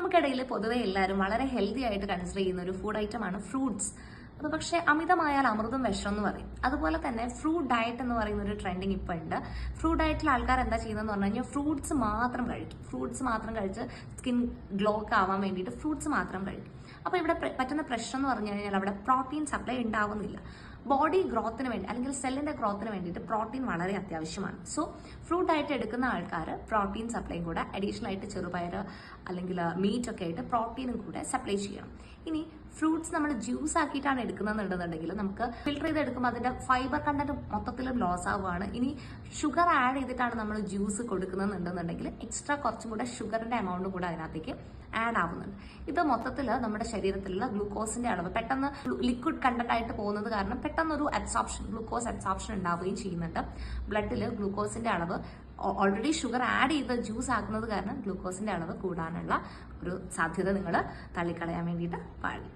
നമുക്കിടയിൽ പൊതുവെ എല്ലാവരും വളരെ ഹെൽത്തി ആയിട്ട് കൺസിഡർ ചെയ്യുന്ന ഒരു ഫുഡ് ഐറ്റമാണ് ഫ്രൂട്ട്സ്. അത് പക്ഷേ അമിതമായാൽ അമൃതും വിഷം എന്ന് പറയും. അതുപോലെ തന്നെ ഫ്രൂട്ട് ഡയറ്റ് എന്ന് പറയുന്ന ഒരു ട്രെൻഡിങ് ഇപ്പോൾ ഉണ്ട്. ഫ്രൂട്ട് ഡയറ്റിൽ ആൾക്കാർ എന്താ ചെയ്യുന്നതെന്ന് പറഞ്ഞു കഴിഞ്ഞാൽ ഫ്രൂട്ട്സ് മാത്രം കഴിക്കും. ഫ്രൂട്ട്സ് മാത്രം കഴിച്ച് സ്കിൻ ഗ്ലോ ഒക്കെ ആവാൻ വേണ്ടിയിട്ട് ഫ്രൂട്ട്സ് മാത്രം കഴിക്കും. അപ്പോൾ ഇവിടെ പറ്റുന്ന പ്രശ്നം എന്ന് പറഞ്ഞു കഴിഞ്ഞാൽ അവിടെ പ്രോട്ടീൻ സപ്ലൈ ഉണ്ടാവുന്നില്ല. ബോഡി ഗ്രോത്തിന് വേണ്ടി അല്ലെങ്കിൽ സെല്ലിന്റെ ഗ്രോത്തിന് വേണ്ടിയിട്ട് പ്രോട്ടീൻ വളരെ അത്യാവശ്യമാണ്. സോ ഫ്രൂട്ട് ഡയറ്റ് എടുക്കുന്ന ആൾക്കാർ പ്രോട്ടീൻ സപ്ലൈയും കൂടെ അഡീഷണൽ ആയിട്ട് ചെറുപയർ അല്ലെങ്കിൽ മീറ്റ് ഒക്കെ ആയിട്ട് പ്രോട്ടീനും കൂടെ സപ്ലൈ ചെയ്യണം. ഇനി ഫ്രൂട്ട്സ് നമ്മൾ ജ്യൂസ് ആക്കിയിട്ടാണ് എടുക്കുന്നതെന്നുണ്ടെന്നുണ്ടെങ്കിൽ നമുക്ക് ഫിൽട്ടർ ചെയ്ത് എടുക്കുമ്പോൾ അതിന്റെ ഫൈബർ കണ്ടന്റ് മൊത്തത്തിൽ ലോസ് ആവുകയാണ്. ഇനി ഷുഗർ ആഡ് ചെയ്തിട്ടാണ് നമ്മൾ ജ്യൂസ് കൊടുക്കുന്നതെന്നുണ്ടെന്നുണ്ടെങ്കിൽ എക്സ്ട്രാ കുറച്ചും കൂടെ ഷുഗറിന്റെ എമൗണ്ടും കൂടെ അതിനകത്തേക്ക് ആഡ് ആവുന്നുണ്ട്. ഇത് മൊത്തത്തിൽ നമ്മുടെ ശരീരത്തിലുള്ള ഗ്ലൂക്കോസിന്റെ അളവ് പെട്ടെന്ന് ലിക്വിഡ് കണ്ടന്റ് ആയിട്ട് പോകുന്നത് കാരണം പെട്ടെന്നൊരു ഗ്ലൂക്കോസ് അബ്സോർപ്ഷൻ ഉണ്ടാവുകയും ചെയ്യുന്നുണ്ട്. ബ്ലഡിൽ ഗ്ലൂക്കോസിന്റെ അളവ് ഓൾറെഡി ഷുഗർ ആഡ് ചെയ്ത് ജ്യൂസ് ആക്കുന്നത് കാരണം ഗ്ലൂക്കോസിന്റെ അളവ് കൂടാനുള്ള ഒരു സാധ്യത നിങ്ങൾ തള്ളിക്കളയാൻ വേണ്ടിയിട്ട് പാടില്ല.